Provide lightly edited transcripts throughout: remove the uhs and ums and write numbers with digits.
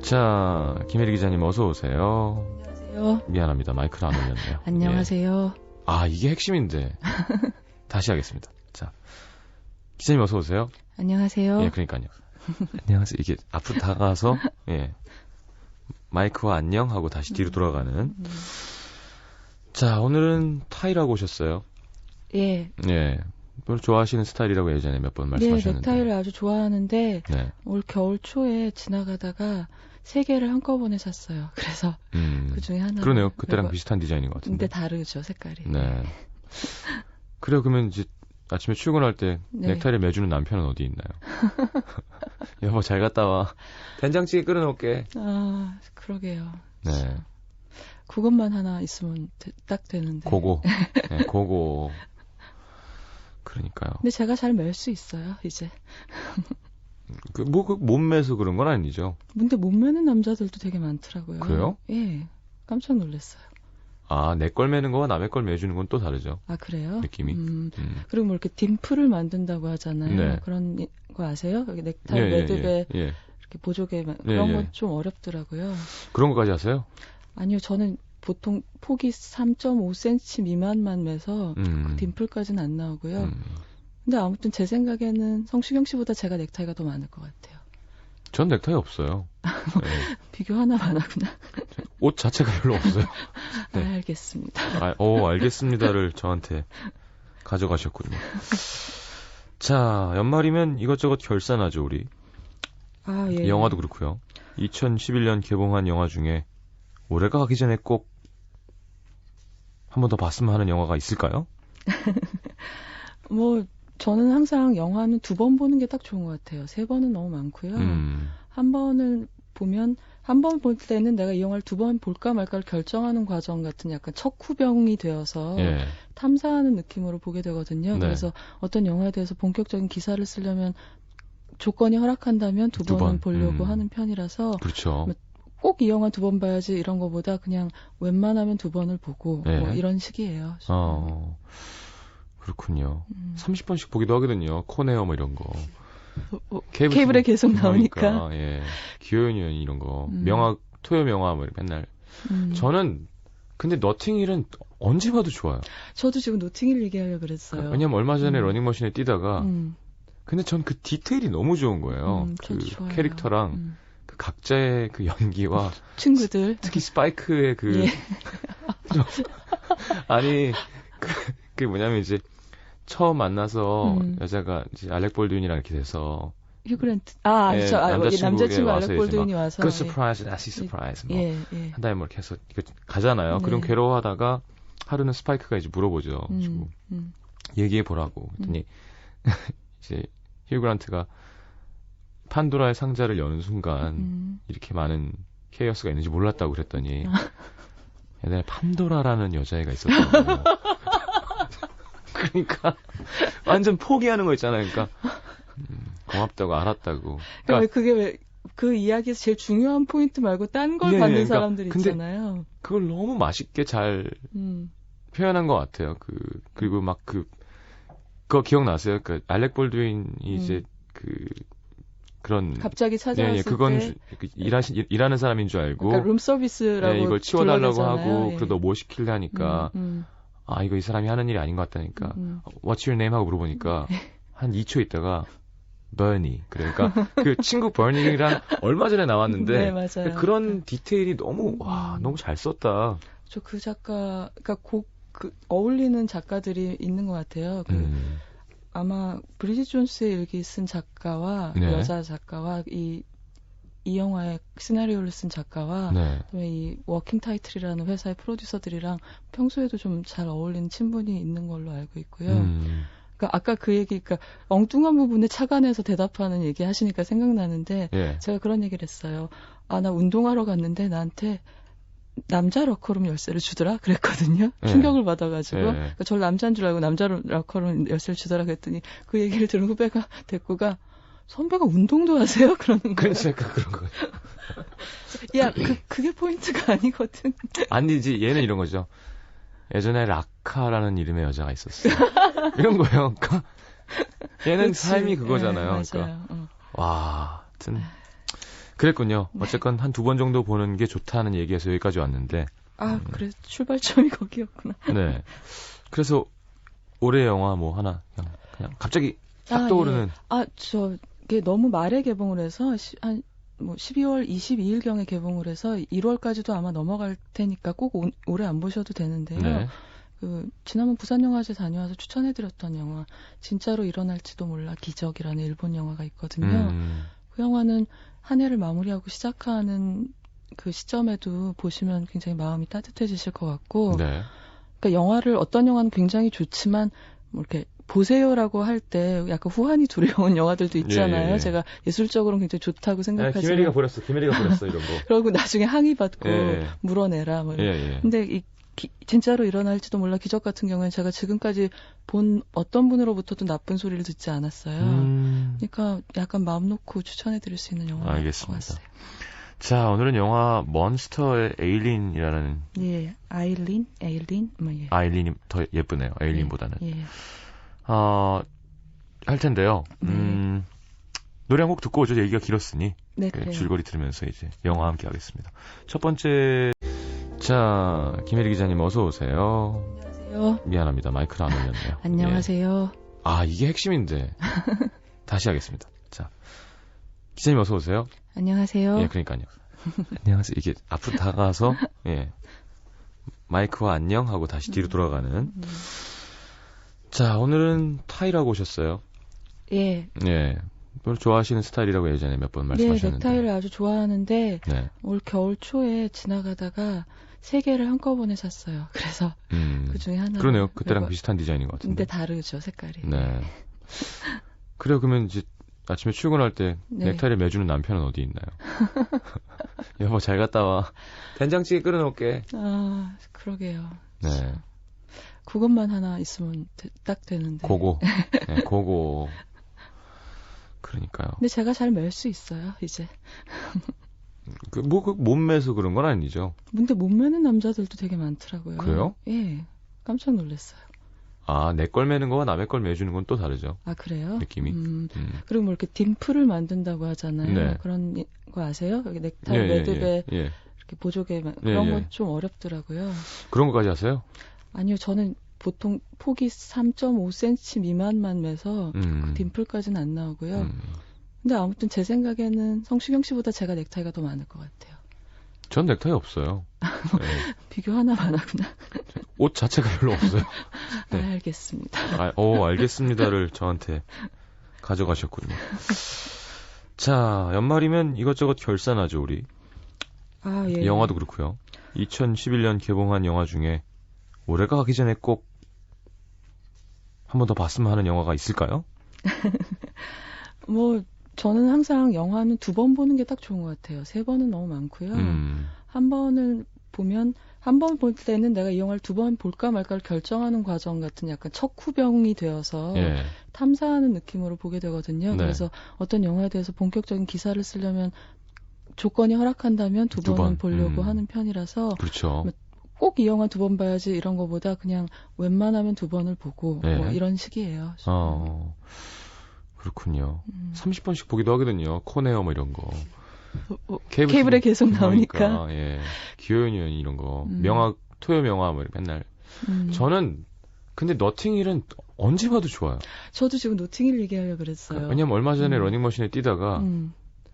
자, 김혜리 기자님 어서 오세요. 안녕하세요. 미안합니다. 마이크를 안 올렸네요. 안녕하세요. 예. 아, 이게 핵심인데. 다시 하겠습니다. 자, 기자님 어서 오세요. 안녕하세요. 예, 그러니까요. 안녕하세요. 이게 앞으로 다가가서 예. 마이크와 안녕 하고 다시 뒤로 돌아가는. 자, 오늘은 타이라고 오셨어요. 예. 예. 별로 좋아하시는 스타일이라고 예전에 몇 번 말씀하셨는데. 네, 넥타이를 아주 좋아하는데 네. 올 겨울 초에 지나가다가 3개를 한꺼번에 샀어요. 그래서 그 중에 하나. 그러네요. 그때랑 비슷한 디자인인 것 같은데. 근데 다르죠, 색깔이. 네. 그래요. 그러면 이제 아침에 출근할 때 네. 넥타이를 매주는 남편은 어디 있나요? 여보 잘 갔다 와. 된장찌개 끓여놓을게. 아, 그러게요. 네. 그것만 하나 있으면 딱 되는데. 고고. 네, 고고. 그러니까요. 근데 제가 잘 멜 수 있어요, 이제. 그 몸매서 그런 건 아니죠. 근데 못 매는 남자들도 되게 많더라고요. 그래요? 예. 깜짝 놀랐어요. 아, 내 걸 매는 거와 남의 걸 매주는 건 또 다르죠. 아, 그래요? 느낌이. 그리고 뭐 이렇게 딤플을 만든다고 하잖아요. 네. 그런 거 아세요? 여기 넥타이 예, 매듭에 예. 이렇게 보조개 그런 예. 건 좀 어렵더라고요. 그런 거까지 하세요? 아니요, 저는 보통 폭이 3.5cm 미만만 매서 그 딤플까지는 안 나오고요. 근데 아무튼 제 생각에는 성시경 씨보다 제가 넥타이가 더 많을 것 같아요. 전 넥타이 없어요. 네. 비교 하나만 하구나. 옷 자체가 별로 없어요. 네. 알겠습니다. 알겠습니다를 저한테 가져가셨군요. 자, 연말이면 이것저것 결산하죠, 우리. 아, 예. 영화도 그렇고요. 2011년 개봉한 영화 중에 올해가 가기 전에 꼭 한 번 더 봤으면 하는 영화가 있을까요? 뭐 저는 항상 영화는 2번 보는 게 딱 좋은 것 같아요. 3번은 너무 많고요. 한 번을 보면 한 번 볼 때는 내가 이 영화를 2번 볼까 말까를 결정하는 과정 같은 약간 척후병이 되어서 예. 탐사하는 느낌으로 보게 되거든요. 네. 그래서 어떤 영화에 대해서 본격적인 기사를 쓰려면 조건이 허락한다면 2번은 보려고 하는 편이라서 그렇죠. 꼭 이 영화 2번 봐야지 이런 거보다 그냥 웬만하면 2번을 보고 네. 뭐 이런 식이에요. 그렇군요. 30번씩 보기도 하거든요. 코네어 뭐 이런 거. 케이블에 계속 나오니까. 예. 기호연이 이런 거. 토요 명화 뭐 맨날. 저는 근데 너팅힐은 언제 봐도 좋아요. 저도 지금 노팅힐 얘기하려고 그랬어요. 왜냐면 얼마 전에 러닝머신에 뛰다가 근데 전 그 디테일이 너무 좋은 거예요. 그 좋아요. 캐릭터랑 그 각자의 그 연기와 친구들 특히 스파이크의 그 예. 아니 그 뭐냐면 이제 처음 만나서 여자가 이제 알렉 볼드윈이랑 이렇게 돼서 휴그랜트 남자친구 알렉 볼드윈이 와서 그 서프라이즈, 나시 서프라이즈 뭐 한 달에 뭐 이렇게 해서 이거 가잖아요. 네. 그럼 괴로워하다가 하루는 스파이크가 이제 물어보죠. 얘기해 보라고. 그랬더니 이제 휴그란트가 판도라의 상자를 여는 순간 이렇게 많은 케이어스가 있는지 몰랐다고 그랬더니 예전에 판도라라는 여자애가 있었거든요. 그러니까 완전 포기하는 거 있잖아요. 그러니까 고맙다고 알았다고. 그러니까 그게 왜 그 이야기에서 제일 중요한 포인트 말고 딴 걸 받는 그러니까, 사람들 있잖아요. 그걸 너무 맛있게 잘 표현한 것 같아요. 그리고 막 그거 기억나세요? 그 알렉 볼드윈이 이제 그런 갑자기 찾아왔을 그건 때 일하는 사람인 줄 알고 그러니까 룸 서비스라고 이걸 치워달라고 하고 예. 그래도 너 뭐 시킬래 하니까 아 이거 이 사람이 하는 일이 아닌 것 같다니까 What's your name 하고 물어보니까 한 2초 있다가 버니 그러니까 그 친구 버니랑 얼마 전에 나왔는데 네, 맞아요. 그런 디테일이 너무 너무 잘 썼다. 저 그 작가 그러니까 어울리는 작가들이 있는 것 같아요. 아마 브리짓 존스의 일기 쓴 작가와 네. 여자 작가와 이 영화의 시나리오를 쓴 작가와 네. 그다음에 이 워킹 타이틀이라는 회사의 프로듀서들이랑 평소에도 좀 잘 어울리는 친분이 있는 걸로 알고 있고요. 그러니까 아까 그 얘기, 그러니까 엉뚱한 부분에 착안해서 대답하는 얘기 하시니까 생각나는데 예. 제가 그런 얘기를 했어요. 나 운동하러 갔는데 나한테 남자 러커룸 열쇠를 주더라 그랬거든요. 예. 충격을 받아가지고 예. 그러니까 저를 남자인 줄 알고 남자 러커룸 열쇠를 주더라 그랬더니 그 얘기를 들은 후배가 대꾸가 선배가 운동도 하세요? 그러는 거예요. 그래서 약간 그런 거. 야, 그게 포인트가 아니거든. 아니지, 얘는 이런 거죠. 예전에 라카라는 이름의 여자가 있었어. 이런 거예요. 그러니까 얘는 그렇지. 삶이 그거잖아요. 네, 그러니까 와, 하여튼 그랬군요. 어쨌건 한 2번 정도 보는 게 좋다는 얘기에서 여기까지 왔는데. 그래 출발점이 거기였구나. 네. 그래서 올해 영화 뭐 하나 그냥 갑자기 딱 떠오르는. 예. 저게 너무 말에 개봉을 해서 한 12월 22일경에 개봉을 해서 1월까지도 아마 넘어갈 테니까 꼭 올해 안 보셔도 되는데요. 네. 지난번 부산영화제 다녀와서 추천해드렸던 영화 진짜로 일어날지도 몰라 기적이라는 일본 영화가 있거든요. 그 영화는 한 해를 마무리하고 시작하는 그 시점에도 보시면 굉장히 마음이 따뜻해지실 것 같고 네. 그러니까 영화를 어떤 영화는 굉장히 좋지만 뭐 이렇게 보세요라고 할 때 약간 후환이 두려운 영화들도 있잖아요. 예. 제가 예술적으로는 굉장히 좋다고 생각하지만 김혜리가 버렸어 이런 거. 그러고 나중에 항의받고 예. 물어내라 뭐 예. 근데 진짜로 일어날지도 몰라 기적 같은 경우에는 제가 지금까지 본 어떤 분으로부터도 나쁜 소리를 듣지 않았어요. 그러니까 약간 마음 놓고 추천해드릴 수 있는 영화인 것 같아요. 자, 오늘은 영화 몬스터의 에일린이라는. 예, 아일린. 뭐 예. 아일린이 더 예쁘네요. 에일린보다는. 예. 할 텐데요. 노래 한 곡 듣고 오죠. 얘기가 길었으니. 네, 그래요. 줄거리 들으면서 이제 영화 함께 하겠습니다. 첫 번째. 자, 김혜리 기자님 어서 오세요. 안녕하세요. 미안합니다. 마이크를 안 올렸네요. 안녕하세요. 예. 이게 핵심인데. 다시 하겠습니다. 자, 기자님 어서 오세요. 안녕하세요. 예, 그러니까요. 안녕하세요. 이게 앞으로 다가가서 예. 마이크와 안녕 하고 다시 뒤로 돌아가는. 자, 오늘은 타이라고 오셨어요. 예. 예. 별로 좋아하시는 스타일이라고 예전에 몇 번 말씀하셨는데. 네, 넥타이를 아주 좋아하는데 네. 올 겨울 초에 지나가다가 3개를 한꺼번에 샀어요. 그래서 그 중에 하나. 그러네요. 그때랑 비슷한 디자인인 것 같은데. 근데 다르죠, 색깔이. 네. 그래요. 그러면 이제 아침에 출근할 때 네. 넥타이를 매주는 남편은 어디 있나요? 여보 잘 갔다 와. 된장찌개 끓여놓을게. 그러게요. 네. 그것만 하나 있으면 딱 되는데. 고고. 네, 고고. 그러니까요. 근데 제가 잘 멜 수 있어요, 이제. 몸매서 그런 건 아니죠. 근데 못 매는 남자들도 되게 많더라고요. 그래요? 예. 깜짝 놀랐어요. 내 걸 매는 거와 남의 걸 매주는 건 또 다르죠. 그래요? 느낌이. 그리고 뭐 이렇게 딤플을 만든다고 하잖아요. 네. 그런 거 아세요? 여기 넥타이 매듭에 예. 이렇게 보조개 그런 건 좀 어렵더라고요. 그런 것까지 하세요? 아니요, 저는 보통 폭이 3.5cm 미만만 매서 그 딤플까지는 안 나오고요. 근데 아무튼 제 생각에는 성시경 씨보다 제가 넥타이가 더 많을 것 같아요. 전 넥타이 없어요. 네. 비교 하나만 하구나. 옷 자체가 별로 없어요. 네. 알겠습니다. 알겠습니다를 저한테 가져가셨군요. 자, 연말이면 이것저것 결산하죠, 우리. 예. 영화도 그렇고요. 2011년 개봉한 영화 중에 올해가 가기 전에 꼭 한 번 더 봤으면 하는 영화가 있을까요? 저는 항상 영화는 2번 보는 게 딱 좋은 것 같아요. 3번은 너무 많고요. 한 번을 보면 한 번 볼 때는 내가 이 영화를 2번 볼까 말까를 결정하는 과정 같은 약간 척후병이 되어서 탐사하는 느낌으로 보게 되거든요. 네. 그래서 어떤 영화에 대해서 본격적인 기사를 쓰려면 조건이 허락한다면 2번은 보려고 하는 편이라서 그렇죠. 꼭 이 영화 2번 봐야지 이런 거보다 그냥 웬만하면 2번을 보고 뭐 이런 식이에요. 그렇군요. 30번씩 보기도 하거든요. 코네어 뭐 이런 거. 케이블에 계속 나오니까. 예. 기호연이 이런 거. 토요 명화 뭐 맨날. 저는 근데 너팅힐은 언제 봐도 좋아요. 저도 지금 노팅힐 얘기하려고 그랬어요. 왜냐면 얼마 전에 러닝머신에 뛰다가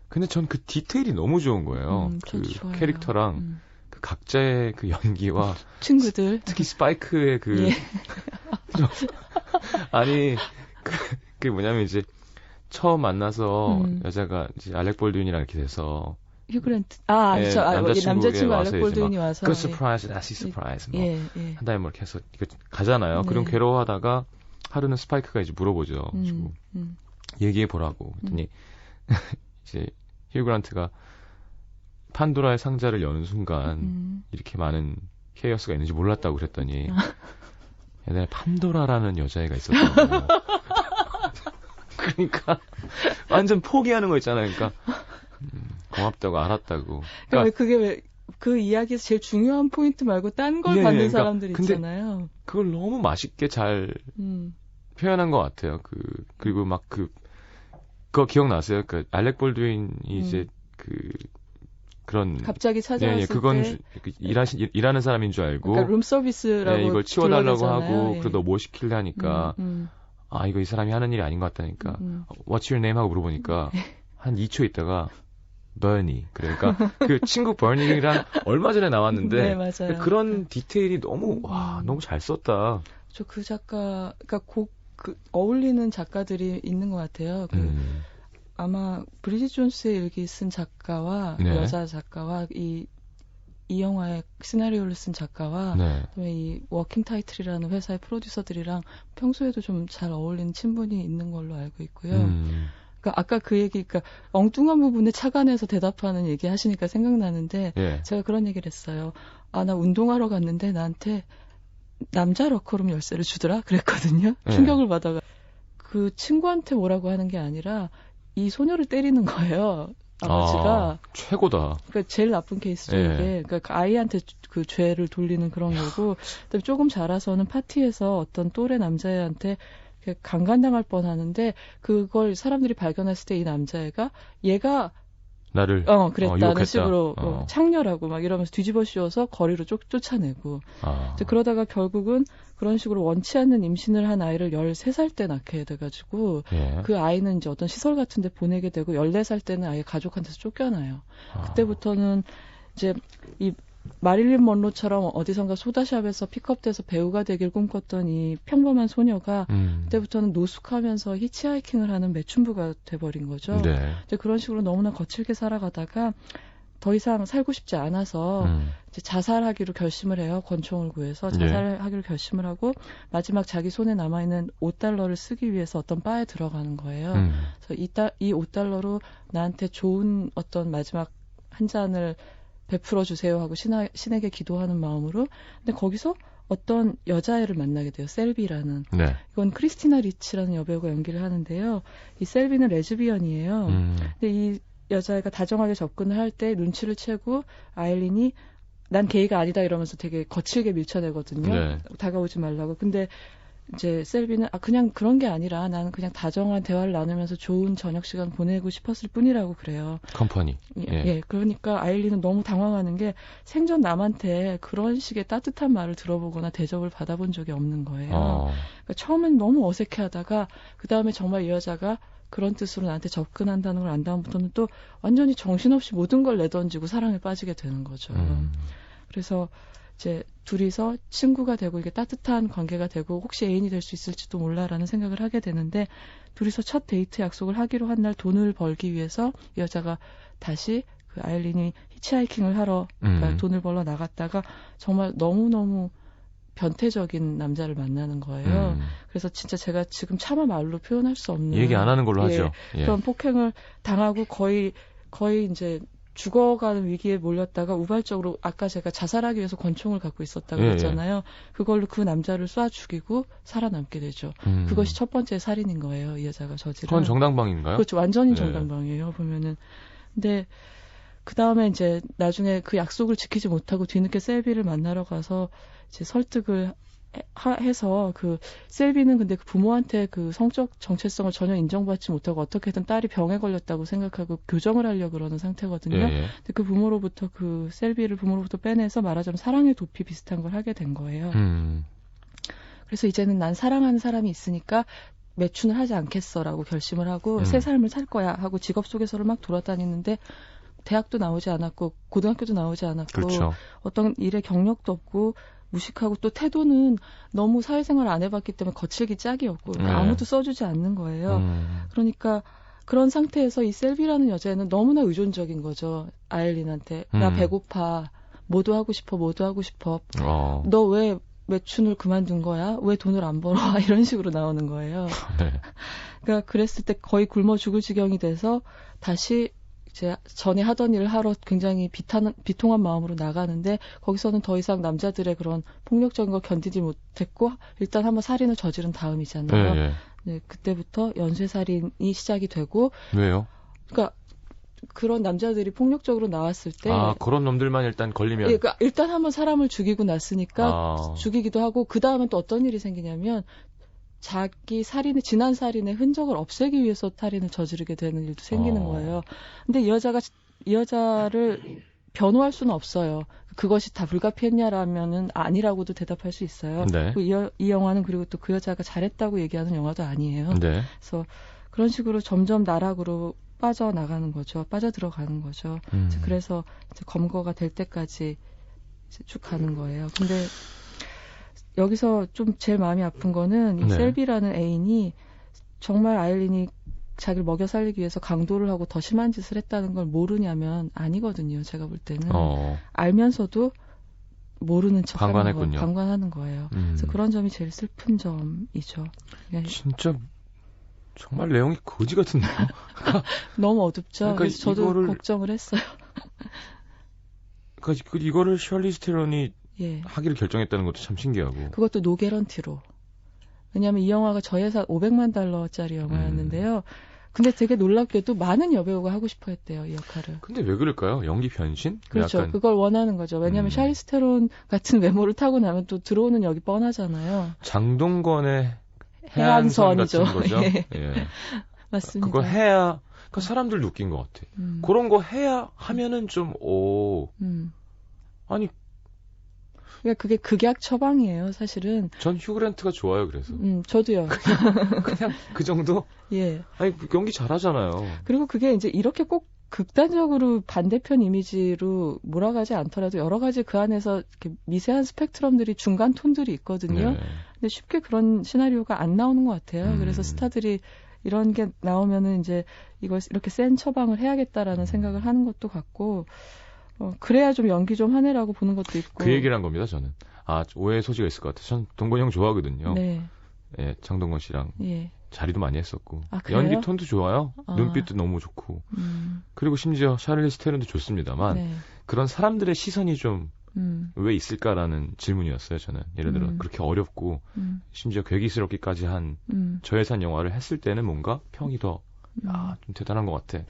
근데 전 그 디테일이 너무 좋은 거예요. 그 좋아요. 캐릭터랑 그 각자의 그 연기와 친구들 특히 스파이크의 그 아니 그게 뭐냐면 이제 처음 만나서 여자가 이제 알렉 볼드윈이랑 이렇게 돼서 휴그랜트 남자친구 알렉 볼드윈이 와서 그 서프라이즈, 나시 서프라이즈 한 다음에 뭐 이렇게 해서 가잖아요. 그럼 괴로워하다가 하루는 스파이크가 이제 물어보죠. 얘기해 보라고. 그랬더니 이제 휴그란트가 판도라의 상자를 여는 순간 이렇게 많은 케이어스가 있는지 몰랐다고 그랬더니 옛날에 판도라라는 여자애가 있었거든요. 그러니까 완전 포기하는 거 있잖아요. 그러니까 고맙다고 알았다고. 그러니까 그게 왜 그 이야기에서 제일 중요한 포인트 말고 딴 걸 받는 사람들 있잖아요. 그걸 너무 맛있게 잘 표현한 것 같아요. 그리고 막 그거 기억나세요? 그 알렉 볼드윈이 이제 그런 갑자기 찾아왔을 예, 그건 때 일하는 사람인 줄 알고 그러니까 룸서비스라고 예, 이걸 치워달라고 하고 예. 그러다 뭐 시킬래 하니까 아 이거 이 사람이 하는 일이 아닌 것 같다니까 What's your name 하고 물어보니까 한 2초 있다가 버니 그러니까 그 친구 버니랑 얼마 전에 나왔는데 네, 맞아요. 그런 디테일이 너무 너무 잘 썼다. 저 그 작가 그러니까 어울리는 작가들이 있는 것 같아요. 아마 브리짓 존스의 일기 쓴 작가와 네. 여자 작가와 이 영화의 시나리오를 쓴 작가와 네. 그다음에 이 워킹 타이틀이라는 회사의 프로듀서들이랑 평소에도 좀 잘 어울리는 친분이 있는 걸로 알고 있고요. 그러니까 아까 그 얘기, 그러니까 엉뚱한 부분에 착안해서 대답하는 얘기 하시니까 생각나는데 예. 제가 그런 얘기를 했어요. 아, 나 운동하러 갔는데 나한테 남자 러커룸 열쇠를 주더라 그랬거든요. 예. 충격을 받아가 그 친구한테 뭐라고 하는 게 아니라 이 소녀를 때리는 거예요. 아버지가. 최고다. 그러니까 제일 나쁜 케이스죠, 예. 이게. 그러니까 그 아이한테 그 죄를 돌리는 그런 거고, 그다음에 조금 자라서는 파티에서 어떤 또래 남자애한테 강간당할 뻔하는데 그걸 사람들이 발견했을 때 이 남자애가 얘가 나를 그랬다는 유혹했다. 식으로 창렬하고 막 이러면서 뒤집어 씌워서 거리로 쫓아내고 이제 그러다가 결국은 그런 식으로 원치 않는 임신을 한 아이를 13살 때 낳게 돼가지고 예. 그 아이는 이제 어떤 시설 같은 데 보내게 되고 14살 때는 아예 가족한테서 쫓겨나요. 그때부터는 이제 이 마릴린 먼로처럼 어디선가 소다샵에서 픽업돼서 배우가 되길 꿈꿨던 이 평범한 소녀가 그때부터는 노숙하면서 히치하이킹을 하는 매춘부가 돼버린 거죠. 네. 이제 그런 식으로 너무나 거칠게 살아가다가 더 이상 살고 싶지 않아서 이제 자살하기로 결심을 해요. 권총을 구해서 자살하기로 결심을 하고 마지막 자기 손에 남아있는 $5를 쓰기 위해서 어떤 바에 들어가는 거예요. 그래서 이 $5로 나한테 좋은 어떤 마지막 한 잔을 베풀어 주세요 하고 신에게 기도하는 마음으로. 근데 거기서 어떤 여자애를 만나게 돼요. 셀비라는. 네. 이건 크리스티나 리치라는 여배우가 연기를 하는데요. 이 셀비는 레즈비언이에요. 근데 이 여자애가 다정하게 접근을 할 때 눈치를 채고 아일린이 난 게이가 아니다 이러면서 되게 거칠게 밀쳐내거든요. 네. 다가오지 말라고. 근데 이제 셀비는 그냥 그런 게 아니라 나는 그냥 다정한 대화를 나누면서 좋은 저녁 시간 보내고 싶었을 뿐이라고 그래요. 컴퍼니. 예, 그러니까 아일린은 너무 당황하는 게 생전 남한테 그런 식의 따뜻한 말을 들어보거나 대접을 받아본 적이 없는 거예요. 그러니까 처음엔 너무 어색해하다가 그 다음에 정말 이 여자가 그런 뜻으로 나한테 접근한다는 걸 안 다음부터는 또 완전히 정신없이 모든 걸 내던지고 사랑에 빠지게 되는 거죠. 그래서 이제 둘이서 친구가 되고 이게 따뜻한 관계가 되고 혹시 애인이 될 수 있을지도 몰라라는 생각을 하게 되는데 둘이서 첫 데이트 약속을 하기로 한 날 돈을 벌기 위해서 이 여자가 다시 그 아일린이 히치하이킹을 하러 그러니까 돈을 벌러 나갔다가 정말 너무너무 변태적인 남자를 만나는 거예요. 그래서 진짜 제가 지금 차마 말로 표현할 수 없는 얘기 안 하는 걸로 하죠. 예. 그런 폭행을 당하고 거의 이제 죽어가는 위기에 몰렸다가 우발적으로 아까 제가 자살하기 위해서 권총을 갖고 있었다고 했잖아요. 그걸로 그 남자를 쏴 죽이고 살아남게 되죠. 그것이 첫 번째 살인인 거예요. 이 여자가 저지른. 그건 정당방인가요? 그렇죠. 완전히 정당방이에요. 보면은. 근데 그 다음에 이제 나중에 그 약속을 지키지 못하고 뒤늦게 셀비를 만나러 가서 이제 설득을 해서 그 셀비는 근데 그 부모한테 그 성적 정체성을 전혀 인정받지 못하고 어떻게든 딸이 병에 걸렸다고 생각하고 교정을 하려고 그러는 상태거든요. 근데 그 부모로부터 그 셀비를 부모로부터 빼내서 말하자면 사랑의 도피 비슷한 걸 하게 된 거예요. 그래서 이제는 난 사랑하는 사람이 있으니까 매춘을 하지 않겠어라고 결심을 하고 새 삶을 살 거야 하고 직업 소개서를 막 돌아다니는데 대학도 나오지 않았고 고등학교도 나오지 않았고 그렇죠. 어떤 일에 경력도 없고 무식하고 또 태도는 너무 사회생활을 안 해봤기 때문에 거칠기 짝이었고 아무도 써주지 않는 거예요. 그러니까 그런 상태에서 이 셀비라는 여자애는 너무나 의존적인 거죠. 아일린한테. 나 배고파. 뭐도 하고 싶어. 너 왜 매춘을 그만둔 거야? 왜 돈을 안 벌어? 이런 식으로 나오는 거예요. 네. 그러니까 그랬을 때 거의 굶어 죽을 지경이 돼서 다시 이제 전에 하던 일을 하러 굉장히 비통한 마음으로 나가는데 거기서는 더 이상 남자들의 그런 폭력적인 걸 견디지 못했고 일단 한번 살인을 저지른 다음이잖아요. 네, 그때부터 연쇄살인이 시작이 되고. 왜요? 그러니까 그런 남자들이 폭력적으로 나왔을 때 그런 놈들만 일단 걸리면 그러니까 일단 한번 사람을 죽이고 났으니까 죽이기도 하고 그 다음엔 또 어떤 일이 생기냐면 자기 지난 살인의 흔적을 없애기 위해서 살인을 저지르게 되는 일도 생기는 거예요. 근데 이 여자가 이 여자를 변호할 수는 없어요. 그것이 다 불가피했냐라면은 아니라고도 대답할 수 있어요. 네. 이 영화는 그리고 또 그 여자가 잘했다고 얘기하는 영화도 아니에요. 네. 그래서 그런 식으로 점점 나락으로 빠져나가는 거죠. 빠져들어가는 거죠. 그래서 이제 검거가 될 때까지 이제 쭉 가는 거예요. 근데 여기서 좀 제일 마음이 아픈 거는 이 네. 셀비라는 애인이 정말 아일린이 자기를 먹여 살리기 위해서 강도를 하고 더 심한 짓을 했다는 걸 모르냐면 아니거든요. 제가 볼 때는. 알면서도 모르는 척 방관했군요. 방관하는 거예요. 그래서 그런 점이 제일 슬픈 점이죠. 진짜 정말 내용이 거지 같은데요. 너무 어둡죠. 그러니까 그래서 저도 걱정을 했어요. 그러니까 이거를 셜리즈 테론이 예. 하기를 결정했다는 것도 참 신기하고. 그것도 노게런티로. 왜냐하면 이 영화가 저예산 $500만 영화였는데요. 근데 되게 놀랍게도 많은 여배우가 하고 싶어 했대요, 이 역할을. 근데 왜 그럴까요? 연기 변신? 그렇죠. 약간... 그걸 원하는 거죠. 왜냐하면 샬리즈 테론 같은 외모를 타고 나면 또 들어오는 역이 뻔하잖아요. 장동건의 해안선 같은 거죠. 예. 예. 맞습니다. 그거 해야, 그러니까 사람들도 웃긴 것 같아. 그런 거 해야 하면은 좀, 아니. 그러니까 그게 극약 처방이에요, 사실은. 전 휴그랜트가 좋아요, 그래서. 저도요. 그냥 그 정도? 예. 아니, 연기 잘하잖아요. 그리고 그게 이제 이렇게 꼭 극단적으로 반대편 이미지로 몰아가지 않더라도 여러 가지 그 안에서 이렇게 미세한 스펙트럼들이 중간 톤들이 있거든요. 네. 근데 쉽게 그런 시나리오가 안 나오는 것 같아요. 그래서 스타들이 이런 게 나오면은 이제 이걸 이렇게 센 처방을 해야겠다라는 생각을 하는 것도 같고, 그래야 좀 연기 좀 하네라고 보는 것도 있고. 그 얘기를 한 겁니다, 저는. 오해의 소지가 있을 것 같아요. 전 동건 형 좋아하거든요. 네. 예, 장동건 씨랑. 예. 자리도 많이 했었고. 그래요? 연기 톤도 좋아요. 눈빛도 너무 좋고. 그리고 심지어 샤를리즈 테론도 좋습니다만, 네. 그런 사람들의 시선이 좀 왜 있을까라는 질문이었어요, 저는. 예를 들어, 그렇게 어렵고, 심지어 괴기스럽기까지 한 저예산 영화를 했을 때는 뭔가 평이 더, 좀 대단한 것 같아.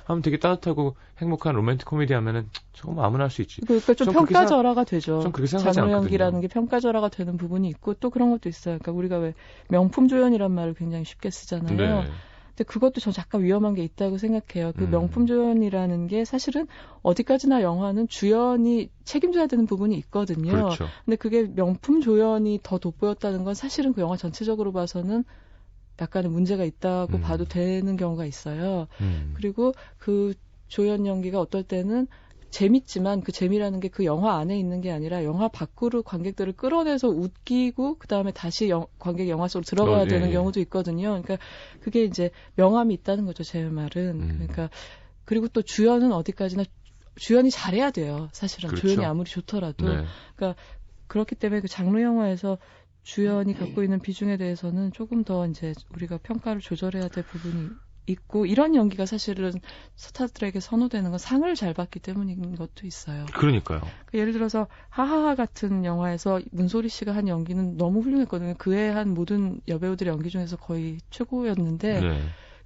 하면 되게 따뜻하고 행복한 로맨틱 코미디 하면은 조금 아무나 할 수 있지. 그러니까 좀 평가절하가 되죠. 좀 그렇게 생각하지 장르 않거든요. 연기라는 게 평가절하가 되는 부분이 있고 또 그런 것도 있어요. 그러니까 우리가 왜 명품 조연이란 말을 굉장히 쉽게 쓰잖아요. 네. 근데 그것도 저 잠깐 위험한 게 있다고 생각해요. 그 명품 조연이라는 게 사실은 어디까지나 영화는 주연이 책임져야 되는 부분이 있거든요. 그렇죠. 근데 그게 명품 조연이 더 돋보였다는 건 사실은 그 영화 전체적으로 봐서는 약간의 문제가 있다고 봐도 되는 경우가 있어요. 그리고 그 조연 연기가 어떨 때는 재밌지만 그 재미라는 게 그 영화 안에 있는 게 아니라 영화 밖으로 관객들을 끌어내서 웃기고 그 다음에 다시 관객 영화 속으로 들어가야 되는 경우도 있거든요. 그러니까 그게 이제 명암이 있다는 거죠, 제 말은. 그러니까 그리고 또 주연은 어디까지나 주연이 잘해야 돼요. 사실은 그렇죠. 조연이 아무리 좋더라도. 네. 그러니까 그렇기 때문에 그 장르 영화에서 주연이 갖고 있는 비중에 대해서는 조금 더 이제 우리가 평가를 조절해야 될 부분이 있고 이런 연기가 사실은 스타들에게 선호되는 건 상을 잘 받기 때문인 것도 있어요. 그러니까요. 예를 들어서 하하하 같은 영화에서 문소리 씨가 한 연기는 너무 훌륭했거든요. 그해 한 모든 여배우들의 연기 중에서 거의 최고였는데 네.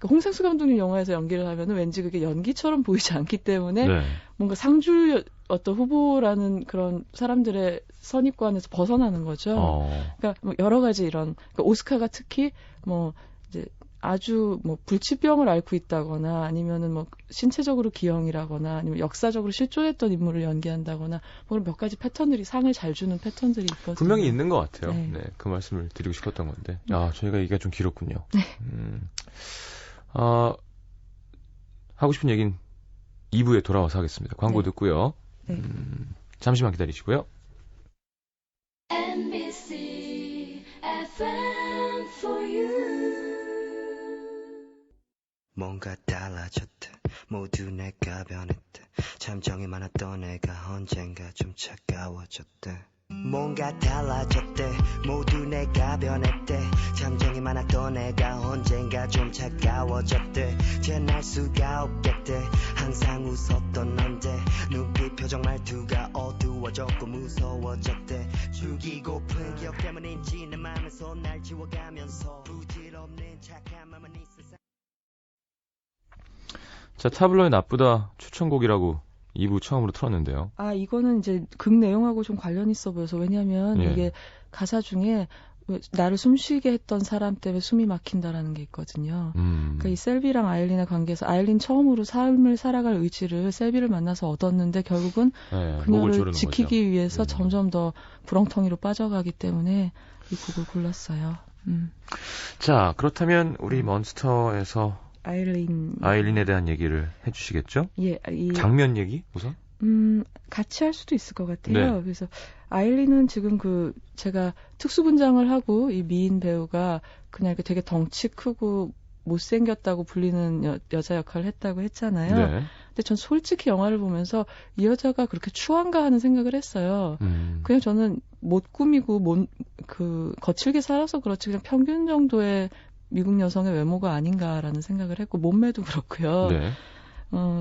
홍상수 감독님 영화에서 연기를 하면은 왠지 그게 연기처럼 보이지 않기 때문에 네. 뭔가 상주 어떤 후보라는 그런 사람들의 선입관에서 벗어나는 거죠. 그러니까 뭐 여러 가지 이런 그러니까 오스카가 특히 뭐 이제 아주 뭐 불치병을 앓고 있다거나 아니면은 뭐 신체적으로 기형이라거나 아니면 역사적으로 실존했던 인물을 연기한다거나 뭐 몇 가지 패턴들이 상을 잘 주는 패턴들이 있거든요. 분명히 있는 것 같아요. 네. 네, 그 말씀을 드리고 싶었던 건데. 저희가 얘기가 좀 길었군요. 네. 하고 싶은 얘기는 2부에 돌아와서 하겠습니다. 광고 네. 듣고요. 네. 잠시만 기다리시고요. MBC FM for you. 뭔가 달라졌대 모두 내가 변했대 잠정이 많았던 내가 언젠가 좀 차가워졌대 뭔가 달라졌대 모두 내가 변했대 잠정이 많았던 내가 언젠가 좀 차가워졌대 재날 수가 없겠대 항상 웃었던 넌데 눈빛 표정 말투가 어두워졌고 무서워졌대 죽이고픈 기억 때문인지 내 맘에서 날 지워가면서 부질없는 착한 맘은 이 세상 자, 타블로의 나쁘다 추천곡이라고 2부 처음으로 틀었는데요. 이거는 이제 극 내용하고 좀 관련이 있어 보여서 왜냐하면 예. 이게 가사 중에 나를 숨쉬게 했던 사람 때문에 숨이 막힌다라는 게 있거든요. 그러니까 이 셀비랑 아일린의 관계에서 아일린 처음으로 삶을 살아갈 의지를 셀비를 만나서 얻었는데 결국은 그녀를 지키기 위해서 점점 더 구렁텅이로 빠져가기 때문에 이 곡을 골랐어요. 자, 그렇다면 우리 몬스터에서 아일린에 대한 얘기를 해주시겠죠? 예, 장면 얘기 우선? 같이 할 수도 있을 것 같아요. 네. 그래서 아일린은 지금 제가 특수분장을 하고 이 미인 배우가 그냥 이렇게 되게 덩치 크고 못생겼다고 불리는 여자 역할을 했다고 했잖아요. 네. 근데 전 솔직히 영화를 보면서 이 여자가 그렇게 추한가 하는 생각을 했어요. 그냥 저는 못 꾸미고 거칠게 살아서 그렇지 그냥 평균 정도의 미국 여성의 외모가 아닌가라는 생각을 했고 몸매도 그렇고요. 네.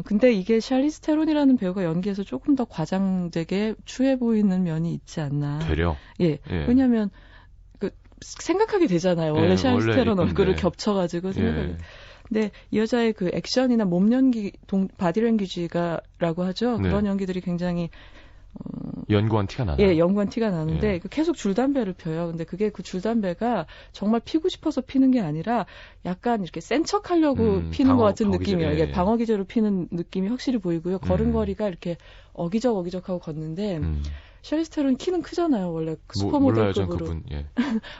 근데 이게 샬리스 테론이라는 배우가 연기에서 조금 더 과장되게 추해 보이는 면이 있지 않나. 되려? 예. 왜냐면, 생각하게 되잖아요. 원래 샬리스 테론 얼굴을 겹쳐가지고 생각하게. 근데 이 여자의 그 액션이나 몸 연기, 바디랭귀지가라고 하죠. 그런 연기들이 굉장히, 연구한 티가 나요. 예, 연구한 티가 나는데 계속 줄담배를 펴요. 근데 그게 그 줄담배가 정말 피고 싶어서 피는 게 아니라 약간 이렇게 센 척하려고 피는 것 같은 느낌이에요. 이게 방어 기제로 피는 느낌이 확실히 보이고요. 걸음걸이가 이렇게 어기적어기적하고 걷는데 샬리스 테론 키는 크잖아요. 원래 슈퍼모델급으로. 그분, 예.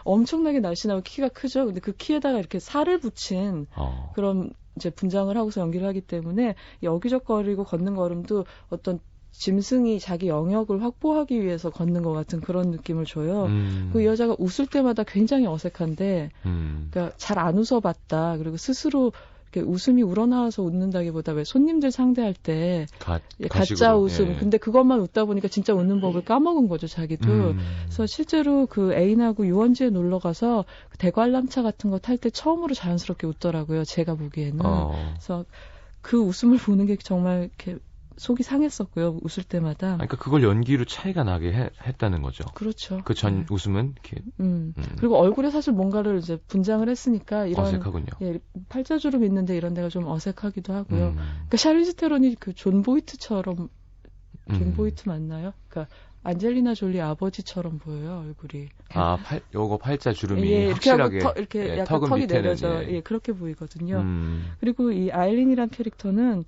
엄청나게 날씬하고 키가 크죠. 근데 그 키에다가 이렇게 살을 붙인 그런 이제 분장을 하고서 연기를 하기 때문에 이 어기적거리고 걷는 걸음도 어떤 짐승이 자기 영역을 확보하기 위해서 걷는 것 같은 그런 느낌을 줘요. 그 여자가 웃을 때마다 굉장히 어색한데, 그러니까 잘 안 웃어봤다. 그리고 스스로 이렇게 웃음이 우러나와서 웃는다기보다 왜 손님들 상대할 때 가짜 웃음. 근데 그것만 웃다 보니까 진짜 웃는 법을 까먹은 거죠, 자기도. 그래서 실제로 그 애인하고 유원지에 놀러 가서 대관람차 같은 거 탈 때 처음으로 자연스럽게 웃더라고요, 제가 보기에는. 그래서 그 웃음을 보는 게 정말 이렇게 속이 상했었고요. 웃을 때마다. 그러니까 그걸 연기로 차이가 나게 했다는 거죠. 그렇죠. 그 전 웃음은 이렇게. 그리고 얼굴에 사실 뭔가를 이제 분장을 했으니까 이런 어색하군요. 예, 팔자주름 있는데 이런 데가 좀 어색하기도 하고요. 그러니까 샬리스 테론이 그 존 보이트처럼 존 보이트 맞나요? 그러니까 안젤리나 졸리 아버지처럼 보여요, 얼굴이. 요거 팔자 주름이 예, 확실하게 이렇게 약간 턱이 내려져. 예, 그렇게 보이거든요. 그리고 이 아일린이란 캐릭터는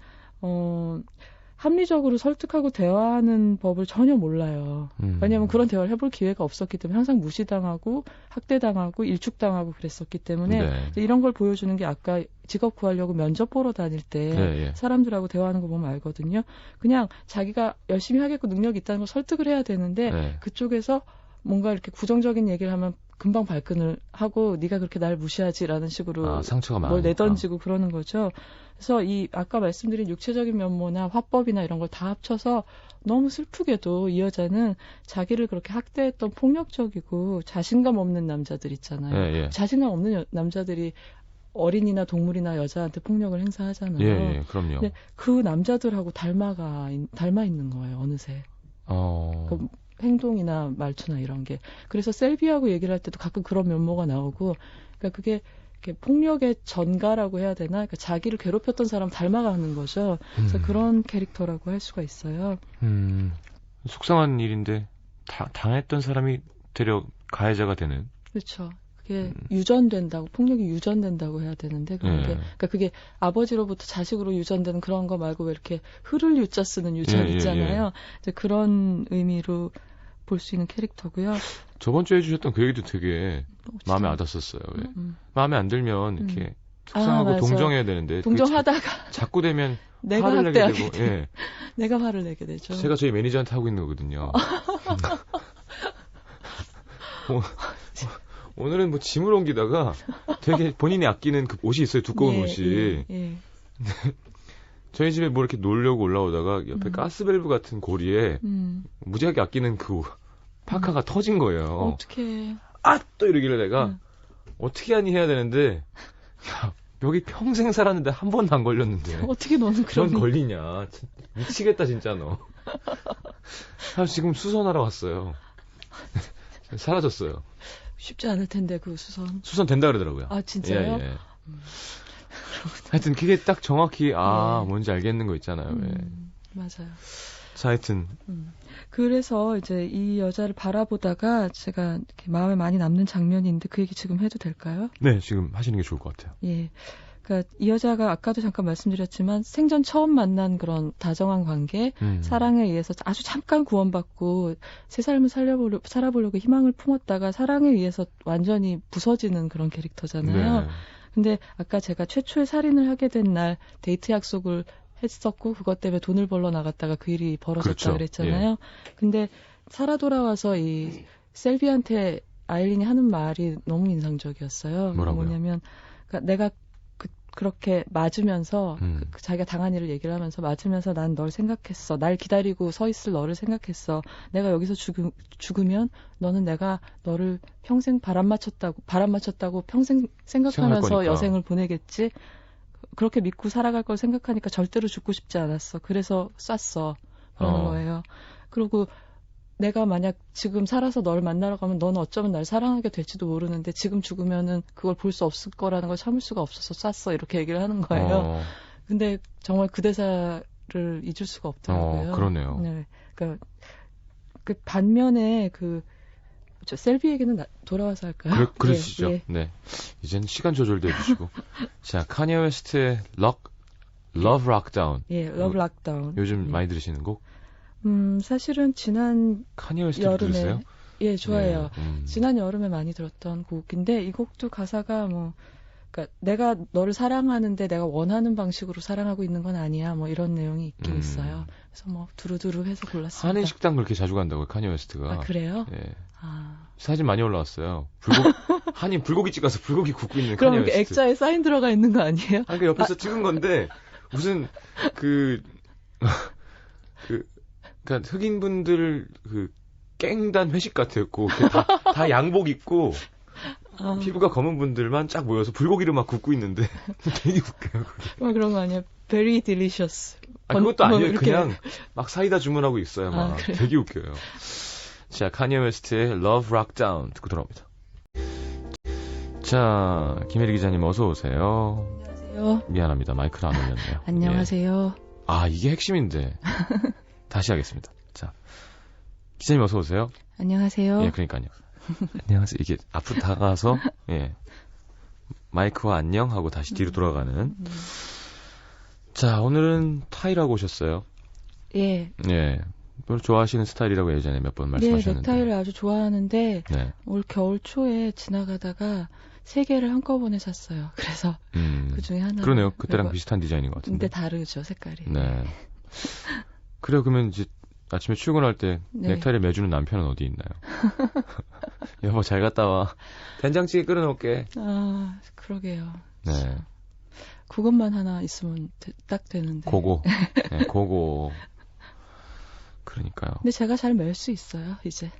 합리적으로 설득하고 대화하는 법을 전혀 몰라요. 왜냐하면 그런 대화를 해볼 기회가 없었기 때문에 항상 무시당하고 학대당하고 일축당하고 그랬었기 때문에 이런 걸 보여주는 게 아까 직업 구하려고 면접 보러 다닐 때 사람들하고 대화하는 거 보면 알거든요. 그냥 자기가 열심히 하겠고 능력이 있다는 걸 설득을 해야 되는데 그쪽에서 뭔가 이렇게 부정적인 얘기를 하면 금방 발끈을 하고 네가 그렇게 날 무시하지라는 식으로 상처가 뭘 내던지고 그러는 거죠. 그래서 이 아까 말씀드린 육체적인 면모나 화법이나 이런 걸 다 합쳐서 너무 슬프게도 이 여자는 자기를 그렇게 학대했던 폭력적이고 자신감 없는 남자들 있잖아요. 자신감 없는 남자들이 어린이나 동물이나 여자한테 폭력을 행사하잖아요. 그럼요. 근데 그 남자들하고 닮아 있는 거예요, 어느새. 그 행동이나 말투나 이런 게. 그래서 셀비하고 얘기를 할 때도 가끔 그런 면모가 나오고, 그러니까 그게 이렇게 폭력의 전가라고 해야 되나? 그러니까 자기를 괴롭혔던 사람 닮아가는 거죠. 그래서 그런 캐릭터라고 할 수가 있어요. 속상한 일인데 당했던 사람이 되려 가해자가 되는. 그렇죠. 그게 유전된다고, 폭력이 유전된다고 해야 되는데, 그러니까 그게 아버지로부터 자식으로 유전되는 그런 거 말고 왜 이렇게 흐를 유자 쓰는 유전 있잖아요. 이제 그런 의미로 볼 수 있는 캐릭터고요. 저번 주에 해주셨던 그 얘기도 되게 마음에 와닿았었어요. 마음에 안 들면 이렇게 속상하고 동정해야 되는데 동정하다가 자꾸 되면 내가 화를 내게 되고 내가 화를 내게 되죠. 제가 저희 매니저한테 하고 있는 거거든요. 오늘은 뭐 짐을 옮기다가 되게 본인이 아끼는 그 옷이 있어요. 두꺼운 옷이. 저희 집에 뭐 이렇게 놀려고 올라오다가 옆에 가스밸브 같은 고리에 무지하게 아끼는 그 파카가 터진 거예요. 어떡해. 또 이러길래 내가 어떻게 하니 해야 되는데 여기 평생 살았는데 한 번도 안 걸렸는데 어떻게 너는 그런 걸리냐. 미치겠다 진짜 너. 지금 수선하러 왔어요. 사라졌어요. 쉽지 않을 텐데 그 수선 된다 그러더라고요. 진짜요? 하여튼 그게 딱 정확히 뭔지 알겠는 거 있잖아요. 맞아요. 하여튼. 그래서 이제 이 여자를 바라보다가 제가 이렇게 마음에 많이 남는 장면이 있는데 그 얘기 지금 해도 될까요? 네, 지금 하시는 게 좋을 것 같아요. 예. 그러니까 이 여자가 아까도 잠깐 말씀드렸지만 생전 처음 만난 그런 다정한 관계, 사랑에 의해서 아주 잠깐 구원받고 새 삶을 살아보려고 희망을 품었다가 사랑에 의해서 완전히 부서지는 그런 캐릭터잖아요. 네. 근데 아까 제가 최초의 살인을 하게 된 날 데이트 약속을 했었고 그것 때문에 돈을 벌러 나갔다가 그 일이 벌어졌다 그렇죠. 그랬잖아요. 예. 근데 살아 돌아와서 이 셀비한테 아일린이 하는 말이 너무 인상적이었어요. 뭐라고요? 뭐냐면 그러니까 내가 그렇게 맞으면서 자기가 당한 일을 얘기를 하면서 맞으면서 난 널 생각했어. 날 기다리고 서 있을 너를 생각했어. 내가 여기서 죽으면 너는 내가 너를 평생 바람 맞췄다고 평생 생각하면서 여생을 보내겠지. 그렇게 믿고 살아갈 걸 생각하니까 절대로 죽고 싶지 않았어. 그래서 쐈어. 그러는 거예요. 그리고 내가 만약 지금 살아서 널 만나러 가면 너는 어쩌면 날 사랑하게 될지도 모르는데 지금 죽으면은 그걸 볼 수 없을 거라는 걸 참을 수가 없어서 쐈어. 이렇게 얘기를 하는 거예요. 근데 정말 그 대사를 잊을 수가 없더라고요. 그러네요. 네. 그러니까 그 반면에 셀비에게는 돌아와서 할까요? 그러시죠. 예, 예. 네. 이제는 시간 조절도 해주시고. 자, 카니에 웨스트의 Love Lockdown. 예, Love Lockdown. 요즘 많이 들으시는 곡? 사실은 지난 카니에 웨스트 여름에 들으세요? 예, 좋아해요. 네, 지난 여름에 많이 들었던 곡인데 이 곡도 가사가 그러니까 내가 너를 사랑하는데 내가 원하는 방식으로 사랑하고 있는 건 아니야. 뭐 이런 내용이 있긴 있어요. 그래서 두루두루 해서 골랐습니다. 한인 식당 그렇게 자주 간다고요, 카니에 웨스트가. 아, 그래요? 예. 아. 사진 많이 올라왔어요. 한인 불고기집 가서 불고기 굽고 있는 그럼 카니에 웨스트. 액자에 사인 들어가 있는 거 아니에요? 그 옆에서 찍은 건데 무슨 그러니까 흑인분들 깽단 회식 같았고 다 양복 입고 피부가 검은 분들만 쫙 모여서 불고기를 막 굽고 있는데 되게 웃겨요. 그게. 그런 거 아니에요? Very delicious. 그것도 아니에요. 이렇게. 그냥 막 사이다 주문하고 있어요. 막 되게 웃겨요. 자, 카니에 웨스트의 Love Lockdown 듣고 돌아옵니다. 자, 김혜리 기자님 어서 오세요. 안녕하세요. 미안합니다. 마이크를 안 올렸네요. 안녕하세요. 예. 아, 이게 핵심인데. 다시 하겠습니다. 자, 기자님 어서 오세요. 안녕하세요. 예, 그러니까요. 안녕하세요. 이게 앞으로 다가가서 예. 마이크와 안녕 하고 다시 뒤로 돌아가는. 자, 오늘은 타이라고 오셨어요. 예. 예. 별로 좋아하시는 스타일이라고 예전에 몇 번 말씀하셨는데. 네, 넥타이를 아주 좋아하는데 네. 올 겨울 초에 지나가다가 3개를 한꺼번에 샀어요. 그래서 그 중에 하나. 그러네요. 그때랑 비슷한 디자인인 것 같은데. 근데 다르죠, 색깔이. 네. 그래요. 그러면 이제 아침에 출근할 때 네. 넥타이를 매주는 남편은 어디 있나요? 여보 잘 갔다 와. 된장찌개 끓여놓을게. 아, 그러게요. 네. 그것만 하나 있으면 딱 되는데. 고고. 네, 고고. 그러니까요. 근데 제가 잘 멜 수 있어요, 이제.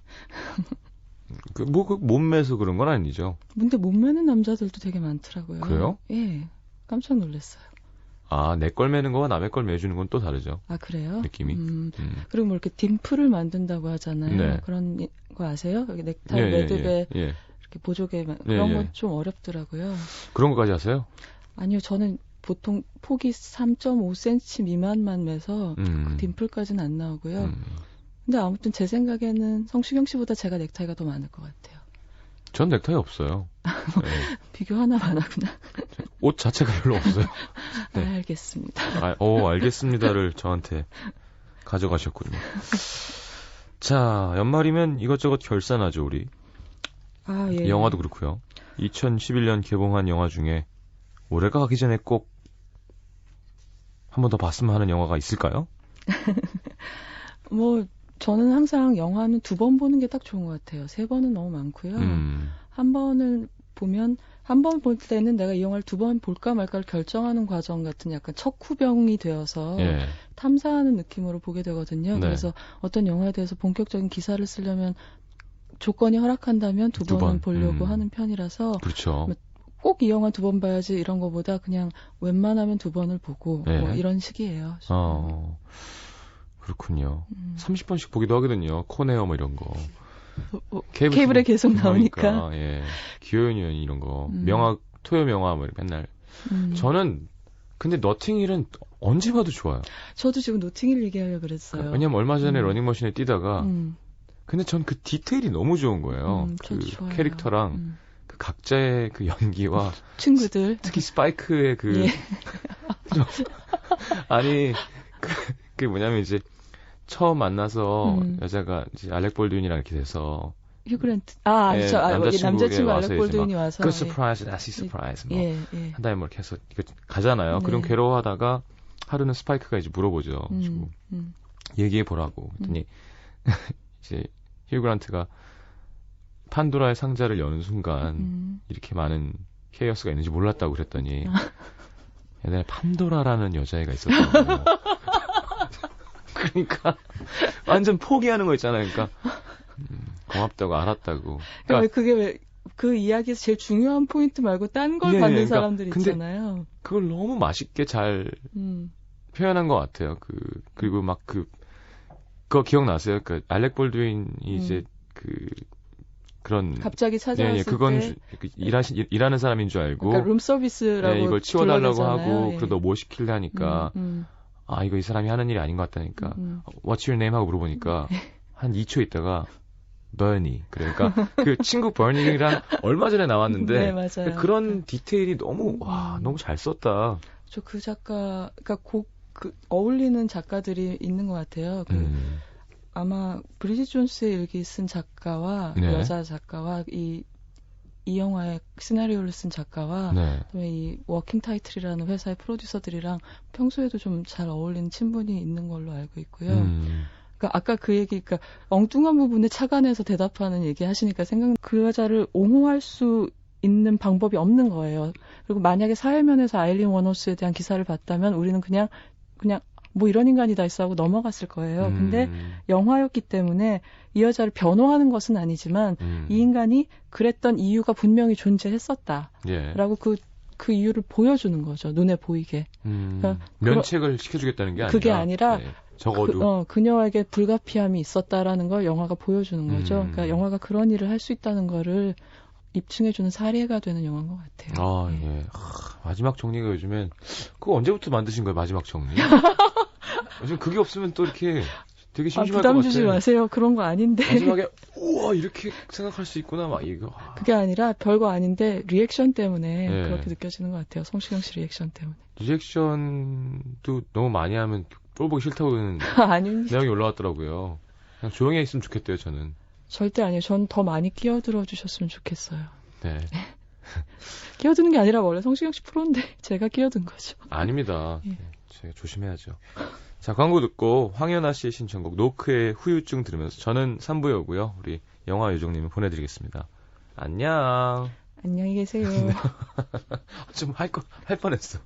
몸매서 그런 건 아니죠. 근데 못 매는 남자들도 되게 많더라고요. 그래요? 예. 깜짝 놀랐어요. 아, 내 걸 매는 거와 남의 걸 매주는 건 또 다르죠. 아, 그래요? 느낌이. 그리고 뭐 이렇게 딤플을 만든다고 하잖아요. 네. 그런 거 아세요? 여기 넥타이 예, 매듭에 예, 예. 이렇게 보조개 그런 예, 예. 건 좀 어렵더라고요. 그런 거까지 하세요? 아니요, 저는 보통 폭이 3.5cm 미만만 매서 그 딤플까지는 안 나오고요. 근데 아무튼 제 생각에는 성시경 씨보다 제가 넥타이가 더 많을 것 같아요. 전 넥타이 없어요. 네. 비교 하나만 하구나. 옷 자체가 별로 없어요. 네. 알겠습니다. 알겠습니다를 저한테 가져가셨군요. 자, 연말이면 이것저것 결산하죠, 우리. 아, 예. 영화도 그렇고요. 2011년 개봉한 영화 중에 올해가 가기 전에 꼭 한 번 더 봤으면 하는 영화가 있을까요? 뭐 저는 항상 영화는 2번 보는 게 딱 좋은 것 같아요. 3번은 너무 많고요. 한 번을 보면 한 번 볼 때는 내가 이 영화를 2번 볼까 말까를 결정하는 과정 같은 약간 척후병이 되어서 예. 탐사하는 느낌으로 보게 되거든요. 네. 그래서 어떤 영화에 대해서 본격적인 기사를 쓰려면 조건이 허락한다면 2번은 보려고 하는 편이라서 그렇죠. 꼭 이 영화 2번 봐야지 이런 거보다 그냥 웬만하면 2번을 보고 네. 뭐 이런 식이에요. 그렇군요. 30번씩 보기도 하거든요. 코네어 뭐 이런 거. 케이블에 계속 나오니까. 예. 기호연 의원이 이런 거. 명화, 토요 명화 뭐 맨날. 저는 근데 너팅힐은 언제 봐도 좋아요. 저도 지금 노팅힐 얘기하려고 그랬어요. 왜냐면 얼마 전에 러닝머신에 뛰다가 근데 전 그 디테일이 너무 좋은 거예요. 그 좋아요. 캐릭터랑 그 각자의 그 연기와 친구들 특히 스파이크의 그 예. 아니 그게 뭐냐면 이제 처음 만나서 여자가 이제 알렉 볼드윈이랑 이렇게 돼서 휴그랜트 예, 남자친구 알렉 볼드윈이 와서 그 서프라이즈, 나시 서프라이즈 뭐 예. 한 다음에 뭐 이렇게 해서 이거 가잖아요. 네. 그럼 괴로워하다가 하루는 스파이크가 이제 물어보죠. 그리고 얘기해 보라고. 그랬더니 이제 휴그란트가 판도라의 상자를 여는 순간 이렇게 많은 케이어스가 있는지 몰랐다고 그랬더니 옛날에 판도라라는 여자애가 있었던 거예요. 그러니까 완전 포기하는 거 있잖아요. 그러니까 고맙다고 알았다고. 그러니까 그게 왜 그 이야기에서 제일 중요한 포인트 말고 딴 걸 받는 그러니까, 사람들 있잖아요. 그걸 너무 맛있게 잘 표현한 것 같아요. 그리고 막 그거 기억나세요? 그 알렉 볼드윈이 이제 그런 갑자기 찾아왔을 그건 때 일하는 사람인 줄 알고 그러니까 룸서비스라고 이걸 치워달라고 하고 예. 그러다 뭐 시킬래 하니까 아 이거 이 사람이 하는 일이 아닌 것 같다니까 What's your name 하고 물어보니까 한 2초 있다가 버니 그러니까 그 친구 버니랑 얼마 전에 나왔는데 네, 맞아요. 그런 디테일이 너무 너무 잘 썼다. 저 그 작가 그러니까 어울리는 작가들이 있는 것 같아요. 아마 브리짓 존스의 일기 쓴 작가와 네. 여자 작가와 이 영화의 시나리오를 쓴 작가와 네. 그다음에 이 워킹 타이틀이라는 회사의 프로듀서들이랑 평소에도 좀 잘 어울리는 친분이 있는 걸로 알고 있고요. 그러니까 아까 그 얘기, 그러니까 엉뚱한 부분에 착안해서 대답하는 얘기 하시니까 그 여자를 옹호할 수 있는 방법이 없는 거예요. 그리고 만약에 사회면에서 아일린 워너스에 대한 기사를 봤다면 우리는 그냥 뭐 이런 인간이 다 있어 하고 넘어갔을 거예요. 근데 영화였기 때문에 이 여자를 변호하는 것은 아니지만 이 인간이 그랬던 이유가 분명히 존재했었다. 예. 라고 그 이유를 보여주는 거죠. 눈에 보이게. 그러니까 면책을 시켜주겠다는 게 아니라. 그게 아니라 네. 적어도. 그녀에게 불가피함이 있었다라는 걸 영화가 보여주는 거죠. 그러니까 영화가 그런 일을 할 수 있다는 거를 입증해주는 사례가 되는 영화인 것 같아요. 아, 예. 예. 마지막 정리가 요즘엔 그거 언제부터 만드신 거예요? 마지막 정리? 요즘 그게 없으면 또 이렇게 되게 심심할 것 같아요. 부담 주지 마세요. 그런 거 아닌데. 마지막에 우와 이렇게 생각할 수 있구나 막 이거. 그게 아니라 별거 아닌데 리액션 때문에 네. 그렇게 느껴지는 것 같아요. 성시경 씨 리액션 때문에. 리액션도 너무 많이 하면 꼴보기 싫다고는 아닙니다. 내용이 올라왔더라고요. 그냥 조용히 있으면 좋겠대요 저는. 절대 아니에요. 전 더 많이 끼어들어 주셨으면 좋겠어요. 네. 끼어드는 게 아니라 원래 성시경 씨 프로인데 제가 끼어든 거죠. 아닙니다. 예. 네, 제가 조심해야죠. 자, 광고 듣고 황연아 씨의 신청곡 노크의 후유증 들으면서 저는 3부에 오고요. 우리 영화 요정님을 보내드리겠습니다. 안녕. 안녕히 계세요. 좀 할 뻔했어.